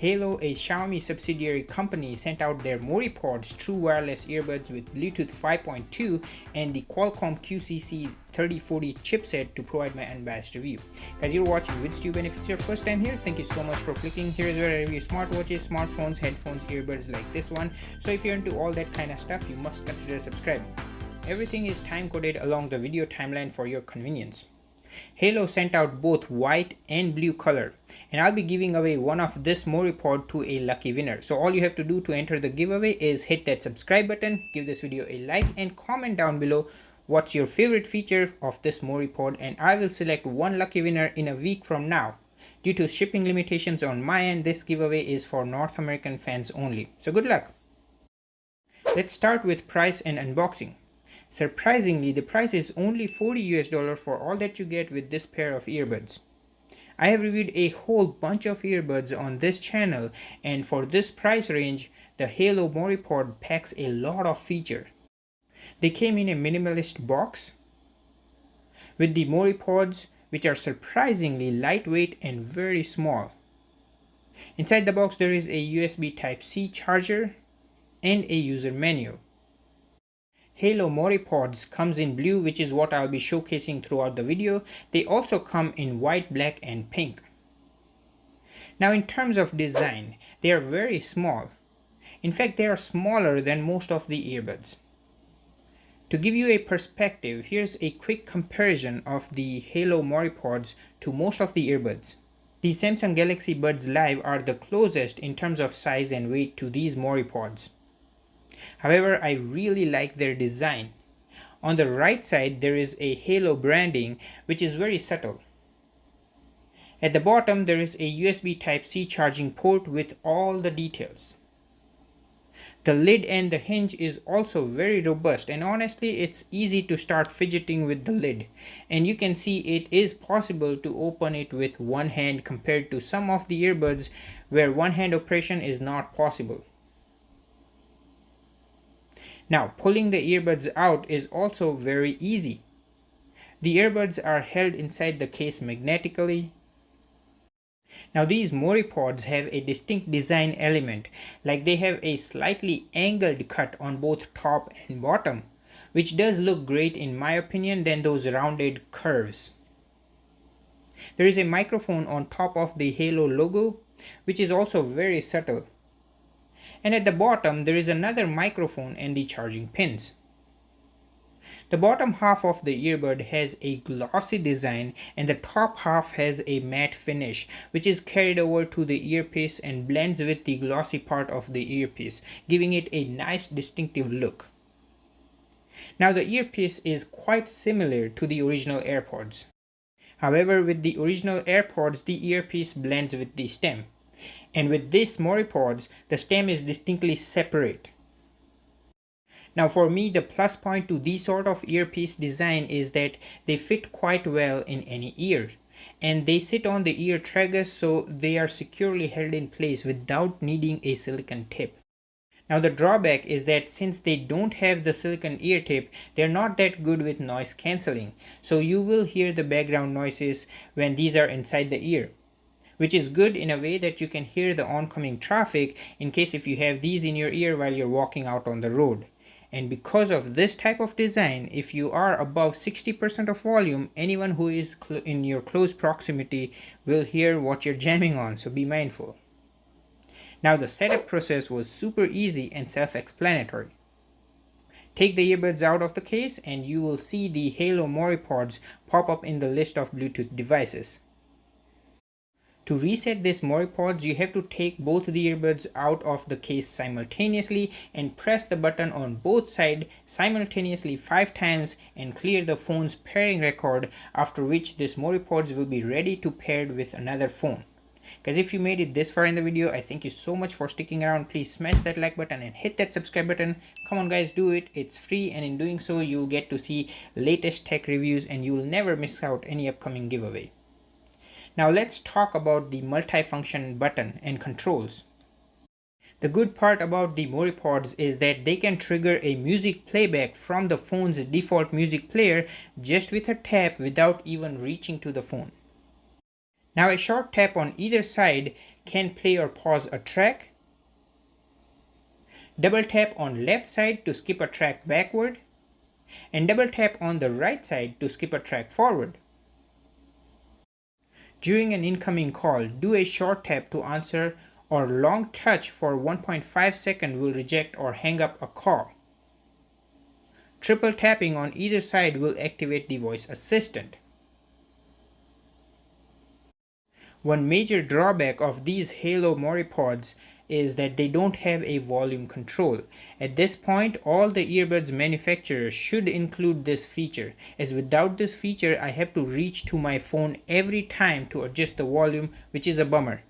Haylou, a Xiaomi subsidiary company, sent out their Moripods true wireless earbuds with Bluetooth 5.2 and the Qualcomm QCC 3040 chipset to provide my unbiased review. Guys, you're watching VidsTube, and if it's your first time here, thank you so much for clicking. Here is where I review smartwatches, smartphones, headphones, earbuds like this one. So if you're into all that kind of stuff, you must consider subscribing. Everything is time coded along the video timeline for your convenience. Haylou sent out both white and blue color, and I'll be giving away one of this Moripod to a lucky winner. So all you have to do to enter the giveaway is hit that subscribe button, give this video a like, and comment down below what's your favorite feature of this Moripod, and I will select one lucky winner in a week from now. Due to shipping limitations on my end, this giveaway is for North American fans only. So good luck! Let's start with price and unboxing. Surprisingly, the price is only $40 for all that you get with this pair of earbuds. I have reviewed a whole bunch of earbuds on this channel, and for this price range, the Haylou Moripod packs a lot of feature. They came in a minimalist box with the Moripods, which are surprisingly lightweight and very small. Inside the box there is a USB Type-C charger and a user manual. Haylou Moripods comes in blue, which is what I'll be showcasing throughout the video. They also come in white, black, and pink. Now in terms of design, they are very small. In fact, they are smaller than most of the earbuds. To give you a perspective, here's a quick comparison of the Haylou Moripods to most of the earbuds. The Samsung Galaxy Buds Live are the closest in terms of size and weight to these Moripods. However, I really like their design. On the right side there is a Haylou branding, which is very subtle. At the bottom there is a USB Type-C charging port with all the details. The lid and the hinge is also very robust, and honestly it's easy to start fidgeting with the lid, and you can see it is possible to open it with one hand compared to some of the earbuds where one hand operation is not possible. Now, pulling the earbuds out is also very easy. The earbuds are held inside the case magnetically. Now, these Moripods have a distinct design element, like they have a slightly angled cut on both top and bottom, which does look great in my opinion than those rounded curves. There is a microphone on top of the Haylou logo, which is also very subtle. And at the bottom there is another microphone and the charging pins. The bottom half of the earbud has a glossy design, and the top half has a matte finish, which is carried over to the earpiece and blends with the glossy part of the earpiece, giving it a nice distinctive look. Now the earpiece is quite similar to the original Airpods. However, with the original Airpods the earpiece blends with the stem. And with this Moripods, the stem is distinctly separate. Now for me, the plus point to these sort of earpiece design is that they fit quite well in any ear. And they sit on the ear tragus, so they are securely held in place without needing a silicone tip. Now the drawback is that since they don't have the silicone ear tip, they're not that good with noise cancelling. So you will hear the background noises when these are inside the ear, which is good in a way that you can hear the oncoming traffic in case if you have these in your ear while you're walking out on the road. And because of this type of design, if you are above 60% of volume, anyone who is in your close proximity will hear what you're jamming on, so be mindful. Now the setup process was super easy and self-explanatory. Take the earbuds out of the case and you will see the Haylou Moripods pop up in the list of Bluetooth devices. To reset this Moripods, you have to take both the earbuds out of the case simultaneously and press the button on both sides simultaneously 5 times and clear the phone's pairing record, after which this Moripods will be ready to pair with another phone. Guys, if you made it this far in the video, I thank you so much for sticking around. Please smash that like button and hit that subscribe button. Come on guys, do it. It's free, and in doing so you'll get to see latest tech reviews and you will never miss out any upcoming giveaway. Now let's talk about the multifunction button and controls. The good part about the Moripods is that they can trigger a music playback from the phone's default music player just with a tap without even reaching to the phone. Now a short tap on either side can play or pause a track, double tap on left side to skip a track backward, and double tap on the right side to skip a track forward. During an incoming call, do a short tap to answer, or long touch for 1.5 seconds will reject or hang up a call. Triple tapping on either side will activate the voice assistant. One major drawback of these Haylou Moripods is that they don't have a volume control. At this point, all the earbuds manufacturers should include this feature, as without this feature I have to reach to my phone every time to adjust the volume, which is a bummer.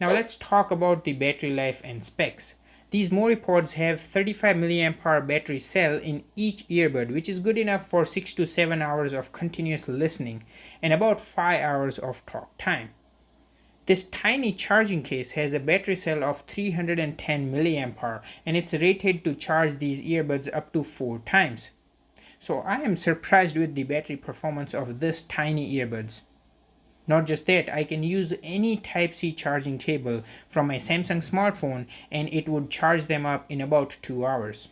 Now let's talk about the battery life and specs. These Moripods have 35 mAh battery cell in each earbud, which is good enough for 6 to 7 hours of continuous listening and about 5 hours of talk time. This tiny charging case has a battery cell of 310 mAh and it's rated to charge these earbuds up to 4 times. So I am surprised with the battery performance of this tiny earbuds. Not just that, I can use any Type-C charging cable from my Samsung smartphone and it would charge them up in about 2 hours.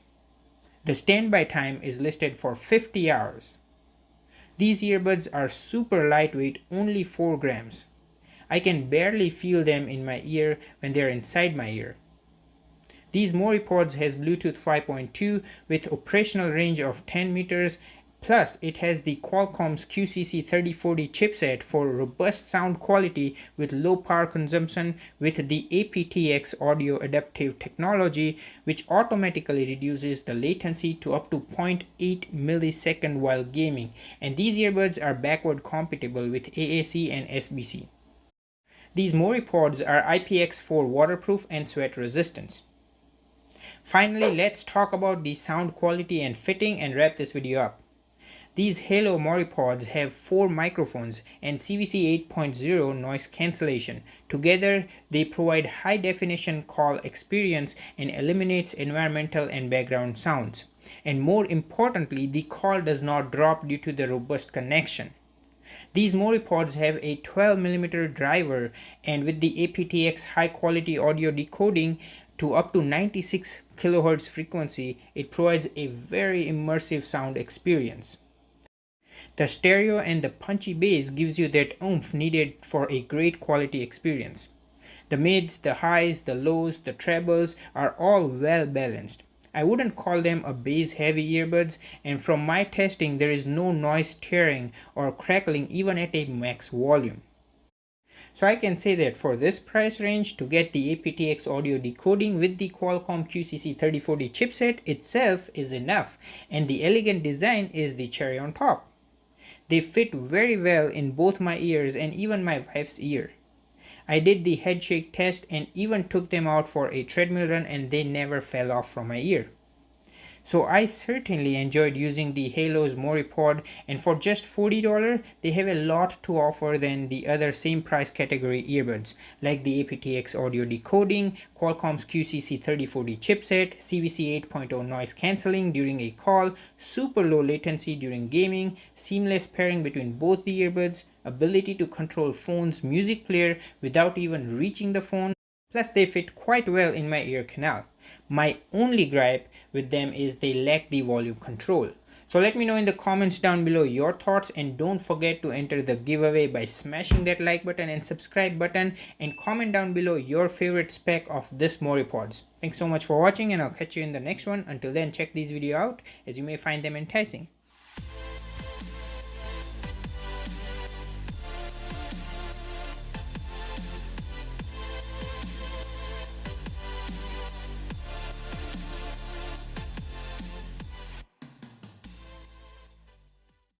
The standby time is listed for 50 hours. These earbuds are super lightweight, only 4 grams. I can barely feel them in my ear when they are inside my ear. These Moripods has Bluetooth 5.2 with operational range of 10 meters. Plus, it has the Qualcomm's QCC 3040 chipset for robust sound quality with low power consumption with the aptX audio adaptive technology, which automatically reduces the latency to up to 0.8 millisecond while gaming. And these earbuds are backward compatible with AAC and SBC. These Moripods are IPX4 waterproof and sweat resistant. Finally, let's talk about the sound quality and fitting and wrap this video up. These Haylou Moripods have 4 microphones and CVC 8.0 noise cancellation. Together, they provide high definition call experience and eliminates environmental and background sounds. And more importantly, the call does not drop due to the robust connection. These Moripods have a 12 mm driver, and with the aptX high quality audio decoding to up to 96 kHz frequency, it provides a very immersive sound experience. The stereo and the punchy bass gives you that oomph needed for a great quality experience. The mids, the highs, the lows, the trebles are all well balanced. I wouldn't call them a bass heavy earbuds, and from my testing there is no noise tearing or crackling even at a max volume. So I can say that for this price range, to get the aptX audio decoding with the Qualcomm QCC 3040 chipset itself is enough, and the elegant design is the cherry on top. They fit very well in both my ears and even my wife's ear. I did the head shake test and even took them out for a treadmill run and they never fell off from my ear. So I certainly enjoyed using the Haylou's Moripod, and for just $40 they have a lot to offer than the other same price category earbuds like the aptX audio decoding, Qualcomm's QCC 3040 chipset, CVC 8.0 noise cancelling during a call, super low latency during gaming, seamless pairing between both the earbuds, ability to control phone's music player without even reaching the phone. Plus they fit quite well in my ear canal. My only gripe with them is they lack the volume control. So let me know in the comments down below your thoughts, and don't forget to enter the giveaway by smashing that like button and subscribe button, and comment down below your favorite spec of this Moripods. Thanks so much for watching, and I'll catch you in the next one. Until then, check these videos out as you may find them enticing.